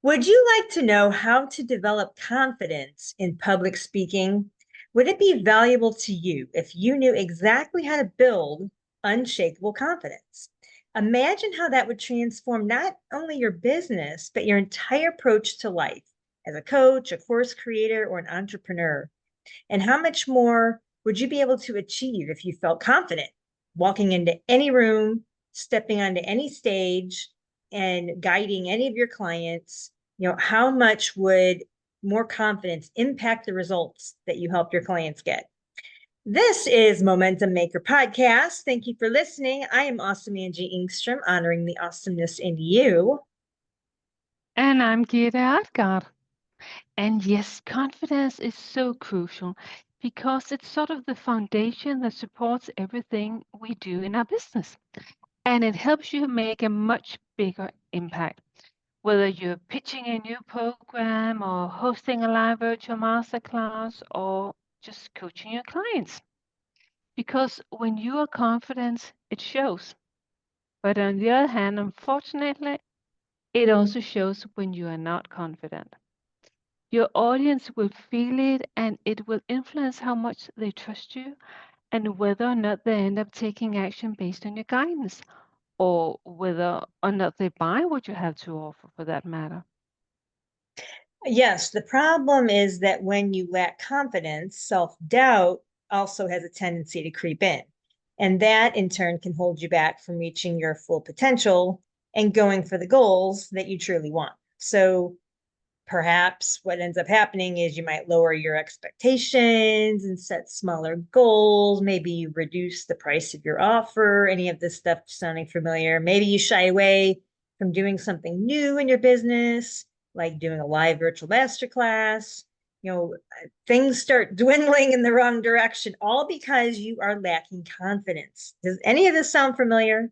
Would you like to know how to develop confidence in public speaking? Would it be valuable to you if you knew exactly how to build unshakable confidence? Imagine how that would transform not only your business, but your entire approach to life as a coach, a course creator, or an entrepreneur. And how much more would you be able to achieve if you felt confident walking into any room, stepping onto any stage, and guiding any of your clients? How much would more confidence impact the results that you help your clients get? This is Momentum Maker Podcast. Thank you for listening. I am Awesome Angie Ingstrom, honoring the awesomeness in you. And I'm Geert Aardgaard. And yes, confidence is so crucial because it's sort of the foundation that supports everything we do in our business. And it helps you make a much bigger impact, whether you're pitching a new program or hosting a live virtual masterclass or just coaching your clients. Because when you are confident, it shows. But on the other hand, unfortunately, it also shows when you are not confident. Your audience will feel it and it will influence how much they trust you and whether or not they end up taking action based on your guidance or whether or not they buy what you have to offer for that matter. Yes, the problem is that when you lack confidence, self doubt also has a tendency to creep in. And that in turn can hold you back from reaching your full potential and going for the goals that you truly want. So perhaps what ends up happening is you might lower your expectations and set smaller goals. Maybe you reduce the price of your offer. Any of this stuff sounding familiar? Maybe you shy away from doing something new in your business, like doing a live virtual masterclass. Things start dwindling in the wrong direction, all because you are lacking confidence. Does any of this sound familiar?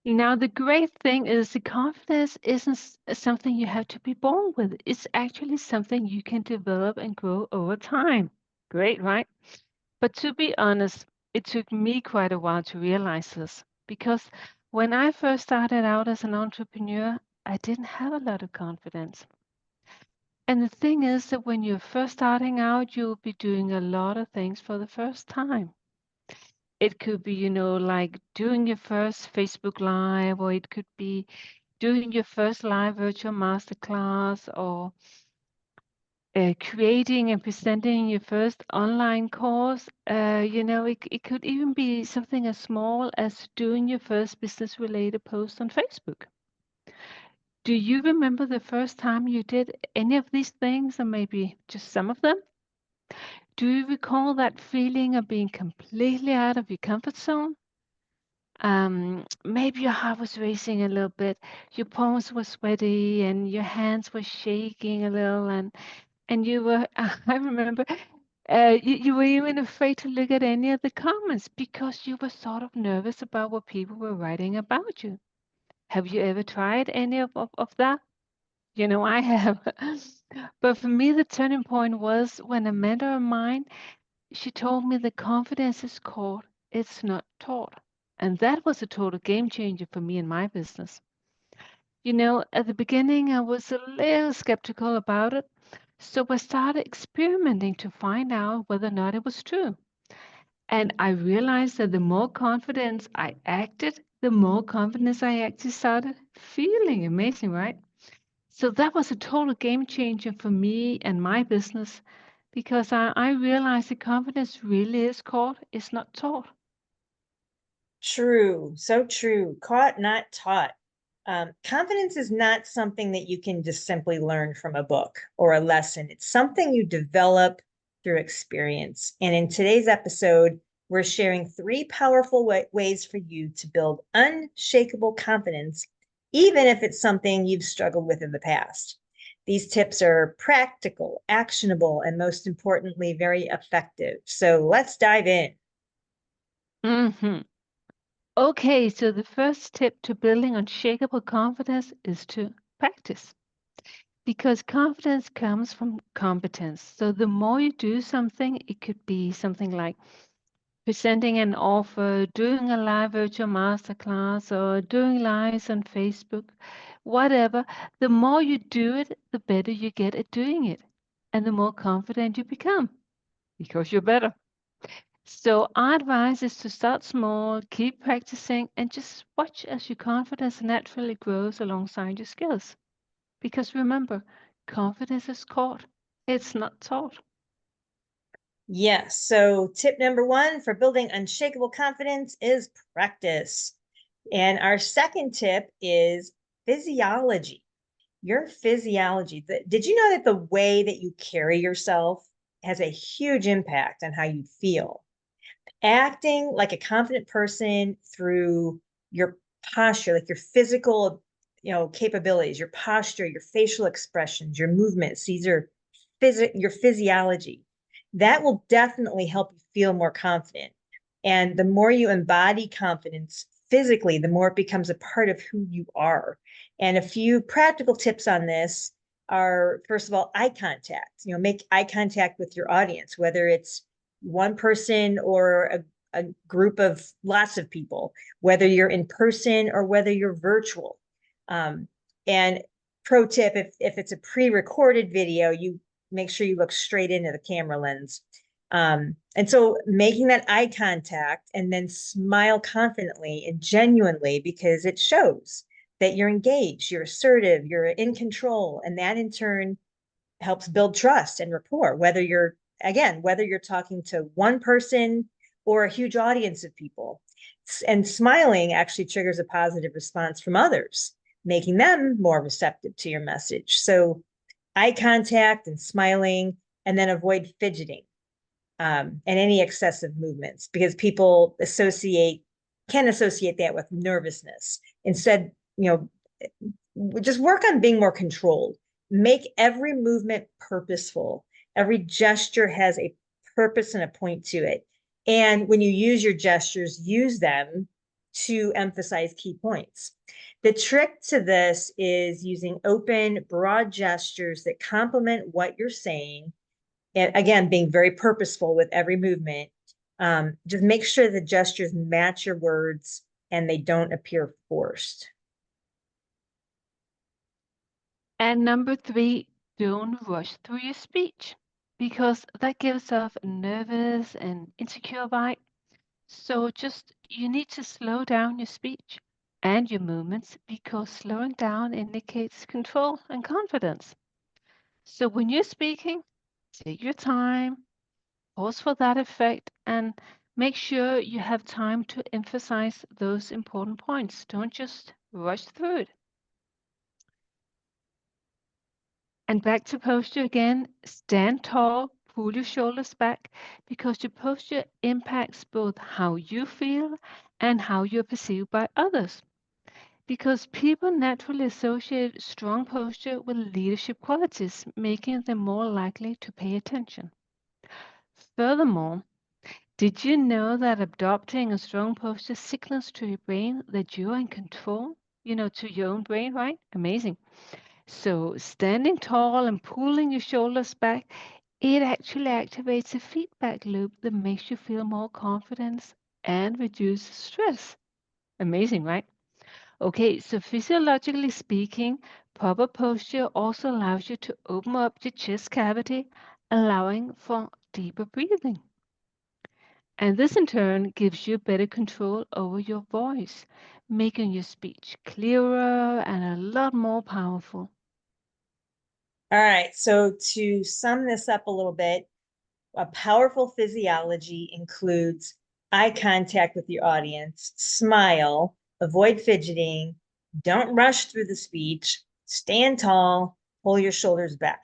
Now, the great thing is the confidence isn't something you have to be born with. It's actually something you can develop and grow over time. Great, right? But to be honest, it took me quite a while to realize this because when I first started out as an entrepreneur, I didn't have a lot of confidence. And the thing is that when you're first starting out, you'll be doing a lot of things for the first time. It could be, like doing your first Facebook Live, or it could be doing your first live virtual masterclass, or creating and presenting your first online course. It could even be something as small as doing your first business related post on Facebook. Do you remember the first time you did any of these things, or maybe just some of them? Do you recall that feeling of being completely out of your comfort zone? Maybe your heart was racing a little bit, your palms were sweaty, and your hands were shaking a little, and you were, I remember, you were even afraid to look at any of the comments because you were sort of nervous about what people were writing about you. Have you ever tried any of that? I have. But for me, the turning point was when a mentor of mine, she told me that confidence is caught, it's not taught. And that was a total game changer for me in my business. At the beginning, I was a little skeptical about it. So I started experimenting to find out whether or not it was true. And I realized that the more confidence I acted, the more confidence I actually started feeling. Amazing, right? So that was a total game changer for me and my business because I realized that confidence really is caught, it's not taught. True, so true. Caught, not taught. Confidence is not something that you can just simply learn from a book or a lesson. It's something you develop through experience. And in today's episode, we're sharing three powerful ways for you to build unshakable confidence, even if it's something you've struggled with in the past. These tips are practical, actionable, and most importantly, very effective. So let's dive in. hmm Okay, so the first tip to building unshakable confidence is to practice because confidence comes from competence. So the more you do something, it could be something like presenting an offer, doing a live virtual masterclass, or doing lives on Facebook. whatever, the more you do it, the better you get at doing it. And the more confident you become because you're better. So, our advice is to start small, keep practicing, and just watch as your confidence naturally grows alongside your skills. Because remember, confidence is caught, it's not taught. Yes. So, tip number one for building unshakable confidence is practice. And our second tip is physiology. Your physiology. Did you know that the way that you carry yourself has a huge impact on how you feel? Acting like a confident person through your posture, like your physical, capabilities, your posture, your facial expressions, your movements, these are your physiology. That will definitely help you feel more confident. And the more you embody confidence physically, the more it becomes a part of who you are. And a few practical tips on this are, first of all, eye contact. Make eye contact with your audience, whether it's one person or a group of lots of people, whether you're in person or whether you're virtual. And pro tip, if it's a pre-recorded video, you make sure you look straight into the camera lens. And so making that eye contact and then smile confidently and genuinely, because it shows that you're engaged, you're assertive, you're in control. And that in turn helps build trust and rapport, whether you're talking to one person or a huge audience of people. And smiling actually triggers a positive response from others, making them more receptive to your message. So eye contact and smiling, and then avoid fidgeting and any excessive movements, because people can associate that with nervousness. Instead, just work on being more controlled. Make every movement purposeful. Every gesture has a purpose and a point to it. And when you use your gestures, use them to emphasize key points. The trick to this is using open, broad gestures that complement what you're saying. And again, being very purposeful with every movement. Just make sure the gestures match your words and they don't appear forced. And number three, don't rush through your speech because that gives off a nervous and insecure vibe. So just you need to slow down your speech and your movements because slowing down indicates control and confidence. So when you're speaking, take your time, pause for that effect, and make sure you have time to emphasize those important points. Don't just rush through it. And back to posture again, stand tall, pull your shoulders back because your posture impacts both how you feel and how you're perceived by others. Because people naturally associate strong posture with leadership qualities, making them more likely to pay attention. Furthermore, did you know that adopting a strong posture signals to your brain that you are in control? To your own brain, right? Amazing. So, standing tall and pulling your shoulders back, it actually activates a feedback loop that makes you feel more confidence and reduces stress. Amazing, right? Okay, so physiologically speaking, proper posture also allows you to open up your chest cavity, allowing for deeper breathing. And this in turn gives you better control over your voice, making your speech clearer and a lot more powerful. All right. So to sum this up a little bit, a powerful physiology includes eye contact with your audience, smile, avoid fidgeting, don't rush through the speech, stand tall, pull your shoulders back.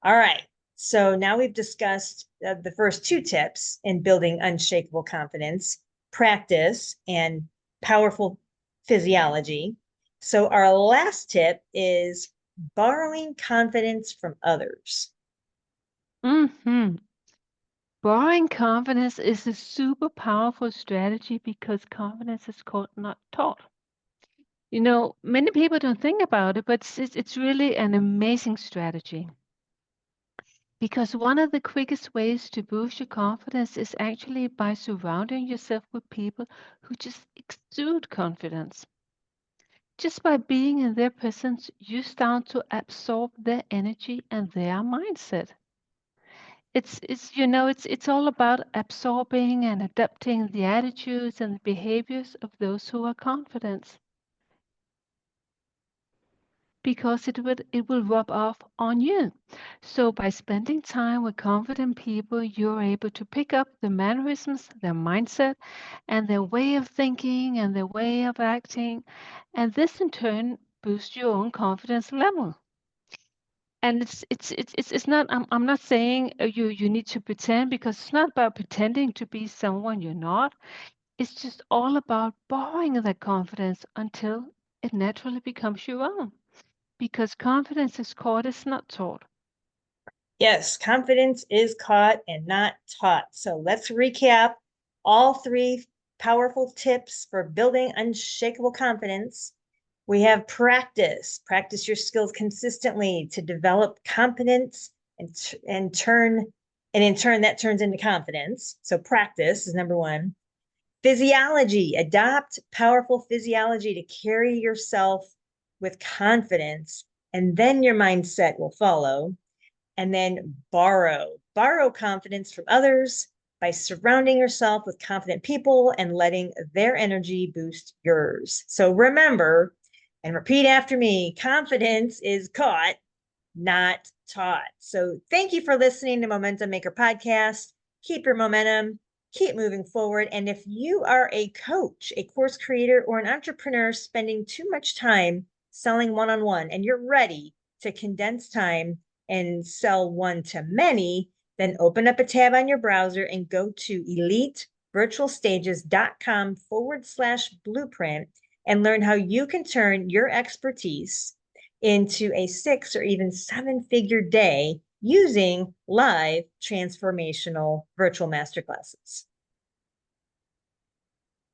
All right. So now we've discussed the first two tips in building unshakable confidence, practice and powerful physiology. So our last tip is borrowing confidence from others. Hmm. Borrowing confidence is a super powerful strategy because confidence is called not taught. Many people don't think about it, but it's really an amazing strategy. Because one of the quickest ways to boost your confidence is actually by surrounding yourself with people who just exude confidence. Just by being in their presence, you start to absorb their energy and their mindset. It's all about absorbing and adapting the attitudes and the behaviors of those who are confident, because it will rub off on you. So by spending time with confident people, you're able to pick up the mannerisms, their mindset, and their way of thinking and their way of acting, and this in turn boosts your own confidence level. And it's not, I'm not saying you need to pretend, because it's not about pretending to be someone you're not. It's just all about borrowing that confidence until it naturally becomes your own, because confidence is caught, it's not taught. Yes, confidence is caught and not taught. So let's recap all three powerful tips for building unshakable confidence. We have practice. Practice your skills consistently to develop confidence and turn and in turn that turns into confidence. So practice is number one. Physiology. Adopt powerful physiology to carry yourself with confidence, and then your mindset will follow. And then borrow confidence from others by surrounding yourself with confident people and letting their energy boost yours. So remember and repeat after me, confidence is caught, not taught. So thank you for listening to Momentum Maker Podcast. Keep your momentum, keep moving forward. And if you are a coach, a course creator, or an entrepreneur spending too much time selling one-on-one and you're ready to condense time and sell one to many, then open up a tab on your browser and go to elitevirtualstages.com/blueprint and learn how you can turn your expertise into a 6 or even 7-figure day using live transformational virtual masterclasses.